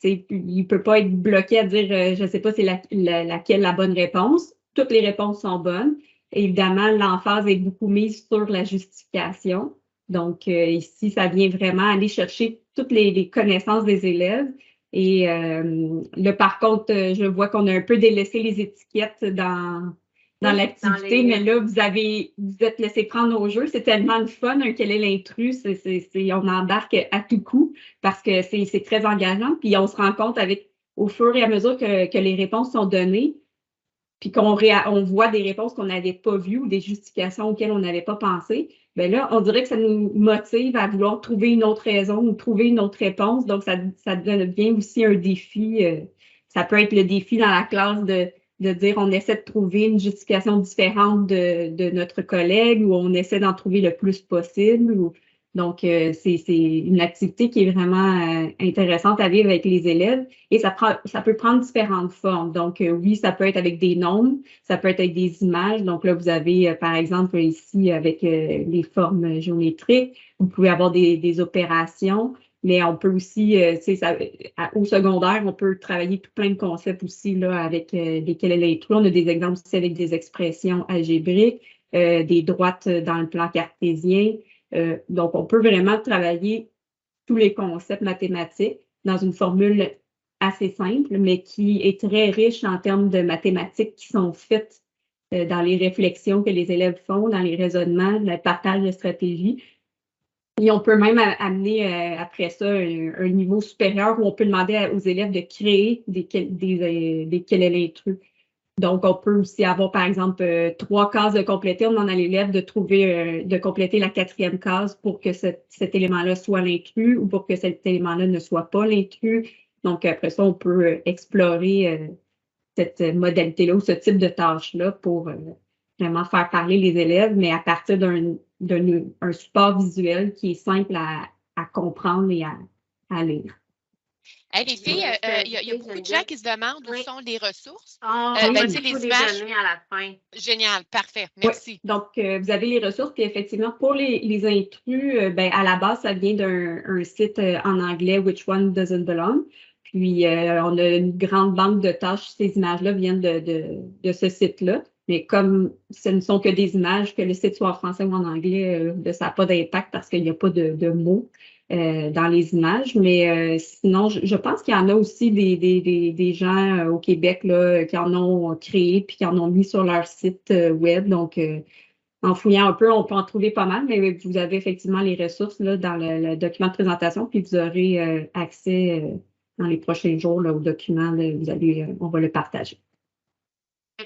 il peut pas être bloqué à dire, je ne sais pas c'est laquelle la bonne réponse. Toutes les réponses sont bonnes. Évidemment, l'emphase est beaucoup mise sur la justification. Donc, ici, ça vient vraiment aller chercher toutes les connaissances des élèves. Et là, par contre, je vois qu'on a un peu délaissé les étiquettes dans l'activité, mais là, vous êtes laissé prendre au jeu. C'est tellement le fun, quel est l'intrus. On embarque à tout coup parce que c'est très engageant. Puis on se rend compte au fur et à mesure que les réponses sont données, puis qu'on voit des réponses qu'on n'avait pas vues ou des justifications auxquelles on n'avait pas pensé, bien là, on dirait que ça nous motive à vouloir trouver une autre raison ou trouver une autre réponse. Donc, ça devient aussi un défi. Ça peut être le défi dans la classe de dire on essaie de trouver une justification différente de notre collègue ou on essaie d'en trouver le plus possible. Donc, c'est une activité qui est vraiment intéressante à vivre avec les élèves et ça peut prendre différentes formes. Donc, oui, ça peut être avec des nombres, ça peut être avec des images. Donc là, vous avez, par exemple, ici, avec les formes géométriques, vous pouvez avoir des opérations. Mais on peut aussi, au secondaire, on peut travailler tout plein de concepts aussi là, avec lesquels elle est. On a des exemples aussi avec des expressions algébriques, des droites dans le plan cartésien. Donc, on peut vraiment travailler tous les concepts mathématiques dans une formule assez simple, mais qui est très riche en termes de mathématiques qui sont faites dans les réflexions que les élèves font, dans les raisonnements, le partage de stratégies. Et on peut même amener après ça un niveau supérieur où on peut demander aux élèves de créer des quel est l'intrus. Donc, on peut aussi avoir, par exemple, 3 cases de compléter. On demande à l'élève de compléter la 4e case pour que cet élément-là soit l'intrus ou pour que cet élément-là ne soit pas l'intrus. Donc, après ça, on peut explorer cette modalité-là ou ce type de tâche-là pour vraiment faire parler les élèves, mais à partir d'un support visuel qui est simple à comprendre et à lire. Hey, les filles, il y a beaucoup de gens qui se demandent où sont les ressources. Les images à la fin. Génial, parfait, merci. Oui. Donc, vous avez les ressources, puis effectivement, pour les intrus, à la base, ça vient d'un site en anglais, Which One Doesn't Belong? Puis, on a une grande banque de tâches. Ces images-là viennent de ce site-là. Mais comme ce ne sont que des images, que le site soit en français ou en anglais, ça n'a pas d'impact parce qu'il n'y a pas de mots dans les images. Mais sinon, je pense qu'il y en a aussi des gens au Québec là, qui en ont créé puis qui en ont mis sur leur site web. Donc, en fouillant un peu, on peut en trouver pas mal, mais vous avez effectivement les ressources là, dans le document de présentation, puis vous aurez accès dans les prochains jours là, au document. Là, on va le partager.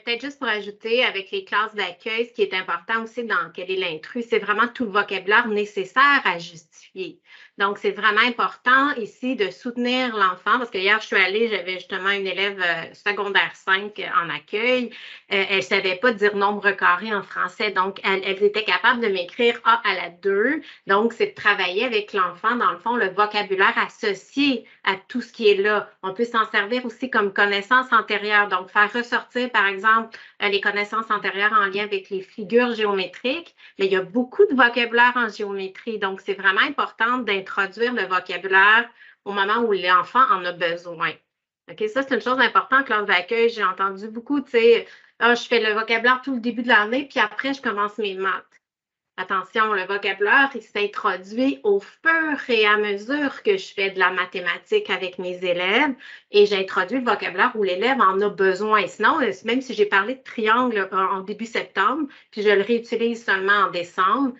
Peut-être juste pour ajouter, avec les classes d'accueil, ce qui est important aussi dans quel est l'intrus, c'est vraiment tout le vocabulaire nécessaire à justifier. Donc, c'est vraiment important ici de soutenir l'enfant, parce que hier, je suis allée, j'avais justement une élève secondaire 5 en accueil. Elle ne savait pas dire nombre carré en français, donc elle était capable de m'écrire A à la 2. Donc, c'est de travailler avec l'enfant, dans le fond, le vocabulaire associé à tout ce qui est là. On peut s'en servir aussi comme connaissance antérieure, donc faire ressortir, par exemple, les connaissances antérieures en lien avec les figures géométriques, mais il y a beaucoup de vocabulaire en géométrie, donc c'est vraiment important d'introduire le vocabulaire au moment où l'enfant en a besoin. OK, ça, c'est une chose importante en classe d'accueil. J'ai entendu beaucoup, tu sais, je fais le vocabulaire tout le début de l'année, puis après, je commence mes maths. Attention, le vocabulaire, il s'introduit au fur et à mesure que je fais de la mathématique avec mes élèves et j'introduis le vocabulaire où l'élève en a besoin. Sinon, même si j'ai parlé de triangle en début septembre, puis je le réutilise seulement en décembre,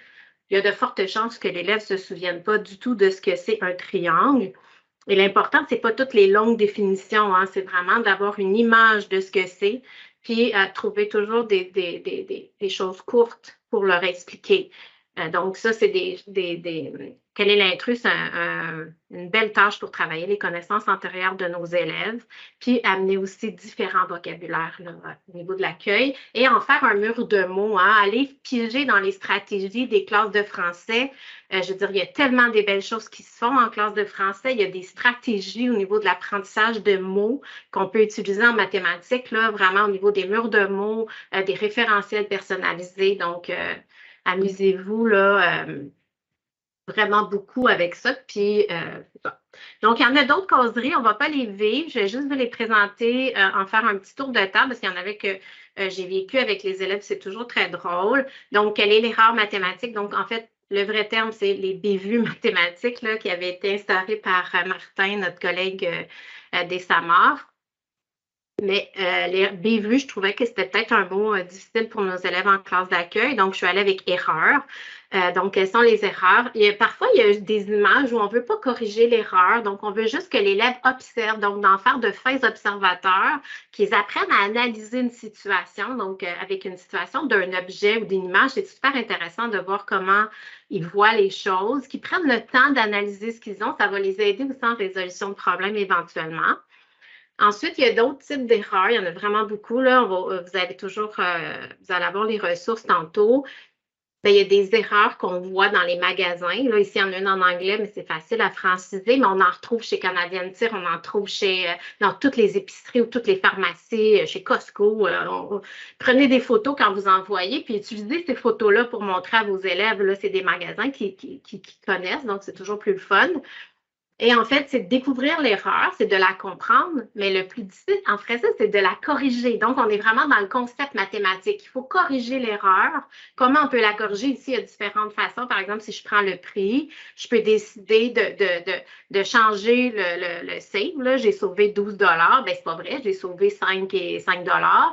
il y a de fortes chances que l'élève ne se souvienne pas du tout de ce que c'est un triangle. Et l'important, ce n'est pas toutes les longues définitions, hein, c'est vraiment d'avoir une image de ce que c'est, puis trouver toujours des choses courtes pour leur expliquer. Donc, ça, c'est quel est l'intrus? C'est une belle tâche pour travailler les connaissances antérieures de nos élèves, puis amener aussi différents vocabulaires là, au niveau de l'accueil et en faire un mur de mots, hein, aller piéger dans les stratégies des classes de français. Je veux dire, il y a tellement des belles choses qui se font en classe de français. Il y a des stratégies au niveau de l'apprentissage de mots qu'on peut utiliser en mathématiques, là, vraiment au niveau des murs de mots, des référentiels personnalisés. Donc, amusez-vous là, vraiment beaucoup avec ça. Puis, donc, il y en a d'autres causeries. On ne va pas les vivre. Je vais juste vous les présenter, en faire un petit tour de table parce qu'il y en avait que j'ai vécu avec les élèves. C'est toujours très drôle. Donc, quelle est l'erreur mathématique? Donc, en fait, le vrai terme, c'est les bévues mathématiques là, qui avaient été instaurées par Martin, notre collègue des SAMAR. Mais les bévues, je trouvais que c'était peut-être un mot difficile pour nos élèves en classe d'accueil. Donc, je suis allée avec erreur. Donc, quelles sont les erreurs? Parfois, il y a des images où on ne veut pas corriger l'erreur. Donc, on veut juste que l'élève observe. Donc, d'en faire de fins observateurs, qu'ils apprennent à analyser une situation. Donc, avec une situation d'un objet ou d'une image, c'est super intéressant de voir comment ils voient les choses, qu'ils prennent le temps d'analyser ce qu'ils ont. Ça va les aider aussi en résolution de problèmes éventuellement. Ensuite, il y a d'autres types d'erreurs. Il y en a vraiment beaucoup. Là. Vous allez avoir les ressources tantôt. Bien, il y a des erreurs qu'on voit dans les magasins. Là, ici, il y en a une en anglais, mais c'est facile à franciser. Mais on en retrouve chez Canadian Tire, on en trouve dans toutes les épiceries ou toutes les pharmacies, chez Costco. Prenez des photos quand vous envoyez, puis utilisez ces photos-là pour montrer à vos élèves. Là, c'est des magasins qui connaissent, donc c'est toujours plus le fun. Et en fait, c'est de découvrir l'erreur, c'est de la comprendre, mais le plus difficile en français, c'est de la corriger. Donc, on est vraiment dans le concept mathématique. Il faut corriger l'erreur. Comment on peut la corriger? Ici, il y a différentes façons. Par exemple, si je prends le prix, je peux décider de changer le save. J'ai sauvé 12 $. Bien, c'est pas vrai, j'ai sauvé 5 $.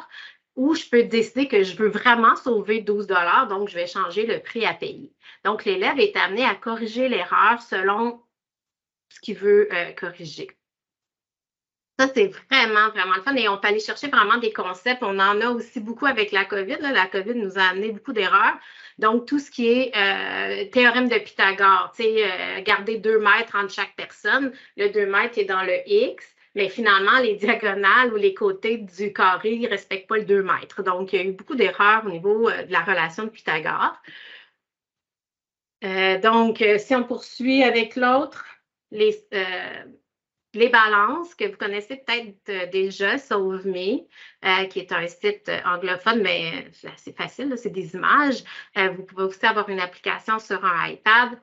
Ou je peux décider que je veux vraiment sauver 12 $, donc je vais changer le prix à payer. Donc, l'élève est amené à corriger l'erreur selon ce qu'il veut corriger. Ça, c'est vraiment, vraiment le fun. Et on peut aller chercher vraiment des concepts. On en a aussi beaucoup avec la COVID. Là. La COVID nous a amené beaucoup d'erreurs. Donc, tout ce qui est théorème de Pythagore, garder 2 mètres entre chaque personne. Le 2 mètres est dans le X, mais finalement, les diagonales ou les côtés du carré ne respectent pas le 2 mètres. Donc, il y a eu beaucoup d'erreurs au niveau de la relation de Pythagore. Donc, si on poursuit avec l'autre, les balances que vous connaissez peut-être déjà, SauveMe, qui est un site anglophone, mais c'est assez facile, c'est des images. Vous pouvez aussi avoir une application sur un iPad.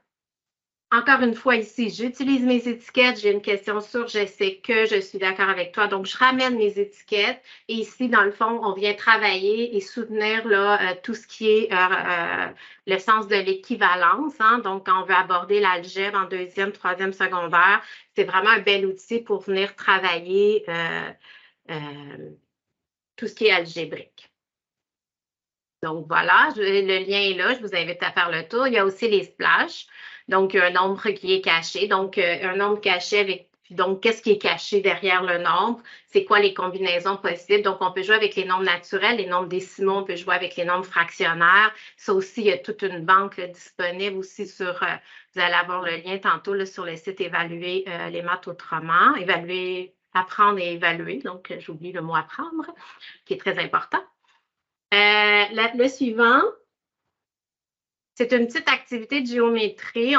Encore une fois, ici, j'utilise mes étiquettes. J'ai une question sur je sais que je suis d'accord avec toi. Donc, je ramène mes étiquettes. Et ici, dans le fond, on vient travailler et soutenir là, tout ce qui est le sens de l'équivalence. Hein. Donc, quand on veut aborder l'algèbre en 2e, 3e secondaire, c'est vraiment un bel outil pour venir travailler tout ce qui est algébrique. Donc, voilà, le lien est là. Je vous invite à faire le tour. Il y a aussi les splashes. Donc, un nombre qui est caché. Donc, un nombre caché avec... Donc, qu'est-ce qui est caché derrière le nombre? C'est quoi les combinaisons possibles? Donc, on peut jouer avec les nombres naturels, les nombres décimaux, on peut jouer avec les nombres fractionnaires. Ça aussi, il y a toute une banque là, disponible aussi sur... vous allez avoir le lien tantôt là, sur le site Évaluer les maths autrement. Évaluer, apprendre et évaluer. Donc, j'oublie le mot apprendre, qui est très important. Le suivant... C'est une petite activité de géométrie.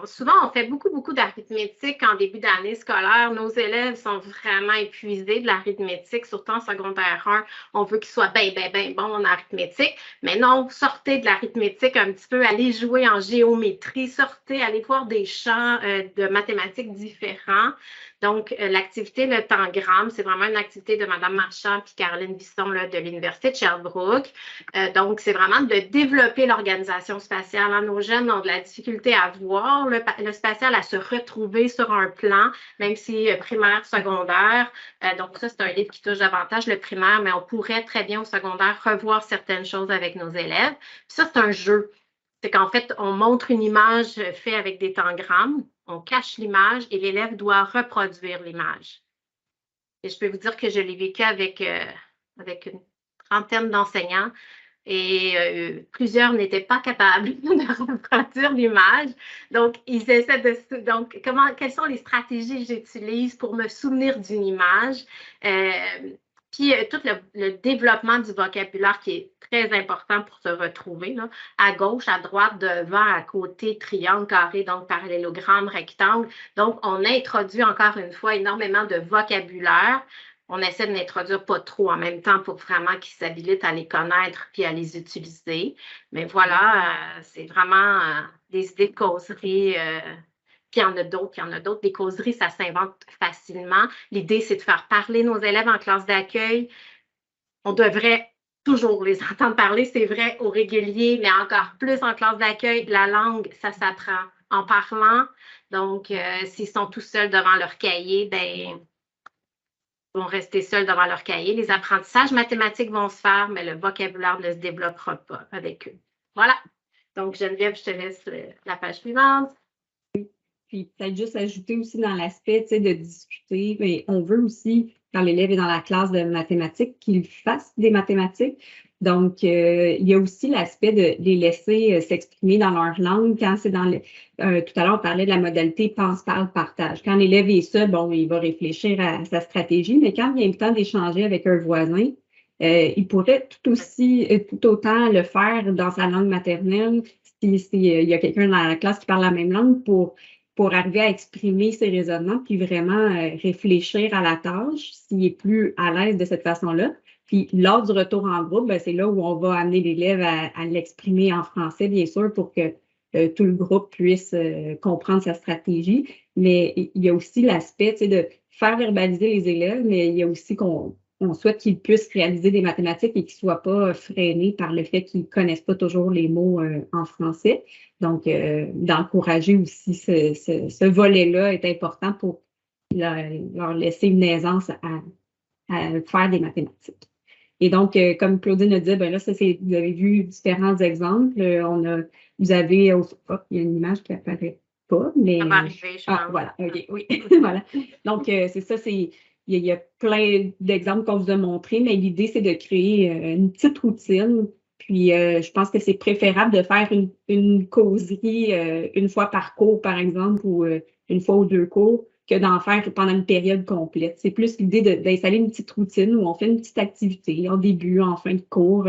Souvent, on fait beaucoup d'arithmétique en début d'année scolaire. Nos élèves sont vraiment épuisés de l'arithmétique, surtout en secondaire 1. On veut qu'ils soient bien bons en arithmétique. Mais non, sortez de l'arithmétique un petit peu, allez jouer en géométrie, sortez, allez voir des champs de mathématiques différents. Donc, l'activité Le Tangram, c'est vraiment une activité de Mme Marchand et Caroline Bisson là, de l'Université de Sherbrooke. Donc, c'est vraiment de développer l'organisation spatiale. Hein. Nos jeunes ont de la difficulté à voir le spatial, à se retrouver sur un plan, même si primaire, secondaire. Donc, ça, c'est un livre qui touche davantage le primaire, mais on pourrait très bien au secondaire revoir certaines choses avec nos élèves. Puis ça, c'est un jeu. C'est qu'en fait, on montre une image faite avec des tangrammes, on cache l'image et l'élève doit reproduire l'image. Et je peux vous dire que je l'ai vécu avec une trentaine d'enseignants et plusieurs n'étaient pas capables de reproduire l'image. Donc, ils essaient de... Donc, quelles sont les stratégies que j'utilise pour me souvenir d'une image? Puis, tout le développement du vocabulaire qui est très important pour se retrouver, là, à gauche, à droite, devant, à côté, triangle, carré, donc parallélogramme, rectangle. Donc, on introduit encore une fois énormément de vocabulaire. On essaie de n'introduire pas trop en même temps pour vraiment qu'ils s'habilitent à les connaître puis à les utiliser. Mais voilà, c'est vraiment des idées de causerie. Puis il y en a d'autres. Des causeries, ça s'invente facilement. L'idée, c'est de faire parler nos élèves en classe d'accueil. On devrait toujours les entendre parler, c'est vrai, au régulier, mais encore plus en classe d'accueil. La langue, ça s'apprend en parlant. Donc, s'ils sont tout seuls devant leur cahier, ben, ils vont rester seuls devant leur cahier. Les apprentissages mathématiques vont se faire, mais le vocabulaire ne se développera pas avec eux. Voilà. Donc, Geneviève, je te laisse la page suivante. Puis peut-être juste ajouter aussi dans l'aspect, de discuter, mais on veut aussi, quand l'élève est dans la classe de mathématiques, qu'il fasse des mathématiques. Donc, il y a aussi l'aspect de les laisser s'exprimer dans leur langue. Quand c'est dans tout à l'heure, on parlait de la modalité pense, parle, partage. Quand l'élève est seul, bon, il va réfléchir à sa stratégie, mais quand il y a le temps d'échanger avec un voisin, il pourrait tout autant le faire dans sa langue maternelle s'il y a quelqu'un dans la classe qui parle la même langue pour arriver à exprimer ses raisonnements, puis vraiment réfléchir à la tâche, s'il est plus à l'aise de cette façon-là. Puis, lors du retour en groupe, c'est là où on va amener l'élève à l'exprimer en français, bien sûr, pour que tout le groupe puisse comprendre sa stratégie. Mais il y a aussi l'aspect de faire verbaliser les élèves, mais il y a aussi qu'on souhaite qu'ils puissent réaliser des mathématiques et qu'ils ne soient pas freinés par le fait qu'ils ne connaissent pas toujours les mots en français. Donc, d'encourager aussi ce volet-là est important pour leur laisser une aisance à faire des mathématiques. Et donc, comme Claudine a dit, ben là, vous avez vu différents exemples. Vous avez, il y a une image qui apparaît pas, mais. Ça va arriver, je pense. Voilà, OK, oui, voilà. Donc, c'est ça, il y a plein d'exemples qu'on vous a montrés, mais l'idée, c'est de créer une petite routine. Puis, je pense que c'est préférable de faire une causerie une fois par cours, par exemple, ou une fois ou 2 cours, que d'en faire pendant une période complète. C'est plus l'idée d'installer une petite routine où on fait une petite activité en début, en fin de cours,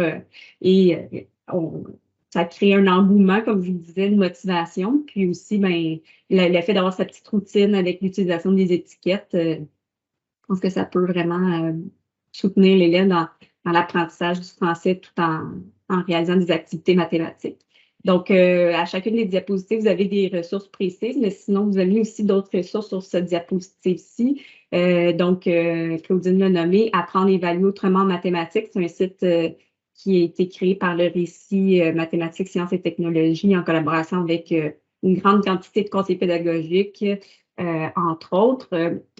ça crée un engouement, comme je vous disais, une motivation. Puis aussi, le fait d'avoir sa petite routine avec l'utilisation des étiquettes, je pense que ça peut vraiment soutenir l'élève dans l'apprentissage du français tout en réalisant des activités mathématiques. Donc, à chacune des diapositives, vous avez des ressources précises, mais sinon, vous avez aussi d'autres ressources sur cette diapositive-ci. Donc, Claudine l'a nommé « Apprendre et évaluer autrement en mathématiques ». C'est un site qui a été créé par le Récit Mathématiques, Sciences et Technologies en collaboration avec une grande quantité de conseillers pédagogiques, entre autres.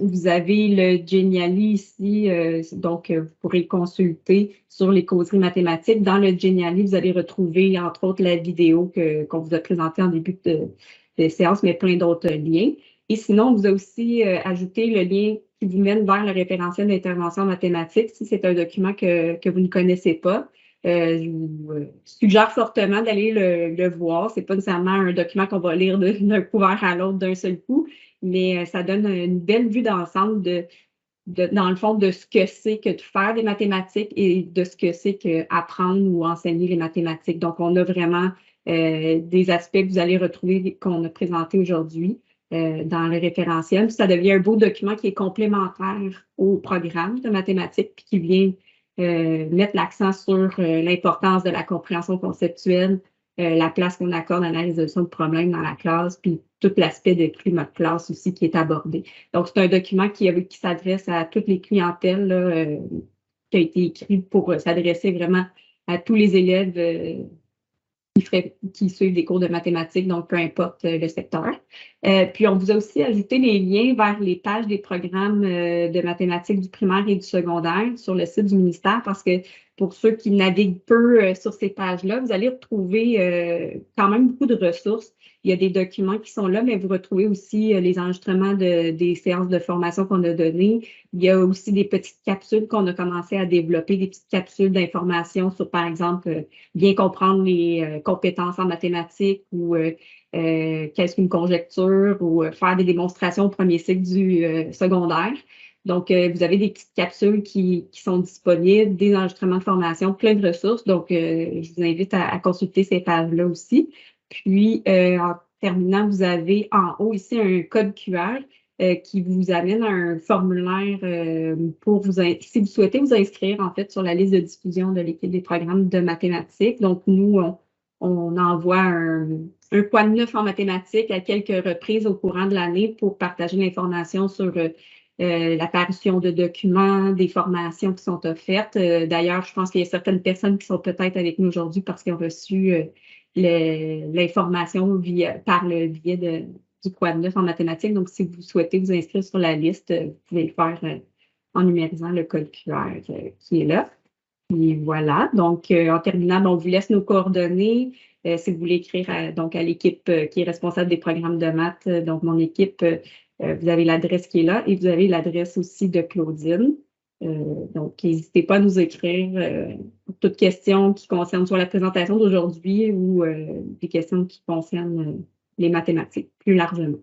Vous avez le Genially ici, donc vous pourrez le consulter sur les causeries mathématiques. Dans le Genially, vous allez retrouver, entre autres, la vidéo qu'on vous a présentée en début de séance, mais plein d'autres liens. Et sinon, on vous a aussi ajouté le lien qui vous mène vers le référentiel d'intervention en mathématiques. Si c'est un document que vous ne connaissez pas, je vous suggère fortement d'aller le voir. C'est pas nécessairement un document qu'on va lire d'un couvert à l'autre d'un seul coup, mais ça donne une belle vue d'ensemble dans le fond, de ce que c'est que de faire des mathématiques et de ce que c'est qu'apprendre ou enseigner les mathématiques. Donc, on a vraiment des aspects que vous allez retrouver qu'on a présentés aujourd'hui dans le référentiel. Puis ça devient un beau document qui est complémentaire au programme de mathématiques puis qui vient mettre l'accent sur l'importance de la compréhension conceptuelle, la place qu'on accorde à la résolution de problèmes dans la classe, puis tout l'aspect de climat de classe aussi qui est abordé. Donc, c'est un document qui s'adresse à toutes les clientèles, là, qui a été écrit pour s'adresser vraiment à tous les élèves qui suivent des cours de mathématiques, donc peu importe le secteur. Puis, on vous a aussi ajouté les liens vers les pages des programmes de mathématiques du primaire et du secondaire sur le site du ministère, parce que pour ceux qui naviguent peu sur ces pages-là, vous allez retrouver quand même beaucoup de ressources. Il y a des documents qui sont là, mais vous retrouvez aussi les enregistrements des séances de formation qu'on a données. Il y a aussi des petites capsules qu'on a commencé à développer, des petites capsules d'information sur, par exemple, bien comprendre les compétences en mathématiques ou qu'est-ce qu'une conjecture ou faire des démonstrations au premier cycle du secondaire. Donc, vous avez des petites capsules qui sont disponibles, des enregistrements de formation, plein de ressources. Donc, je vous invite à consulter ces pages-là aussi. Puis, en terminant, vous avez en haut ici un code QR qui vous amène à un formulaire pour si vous souhaitez vous inscrire, en fait, sur la liste de diffusion de l'équipe des programmes de mathématiques. Donc, nous, on envoie un quoi de neuf en mathématiques à quelques reprises au courant de l'année pour partager l'information sur l'apparition de documents, des formations qui sont offertes. D'ailleurs, je pense qu'il y a certaines personnes qui sont peut-être avec nous aujourd'hui parce qu'ils ont reçu l'information par le biais du Quad 9 en mathématiques. Donc, si vous souhaitez vous inscrire sur la liste, vous pouvez le faire en numérisant le code QR qui est là. Et voilà. Donc, en terminant, on vous laisse nos coordonnées. Si vous voulez écrire à l'équipe qui est responsable des programmes de maths, donc mon équipe, vous avez l'adresse qui est là et vous avez l'adresse aussi de Claudine. Donc, n'hésitez pas à nous écrire pour toute question qui concerne soit la présentation d'aujourd'hui ou des questions qui concernent les mathématiques plus largement.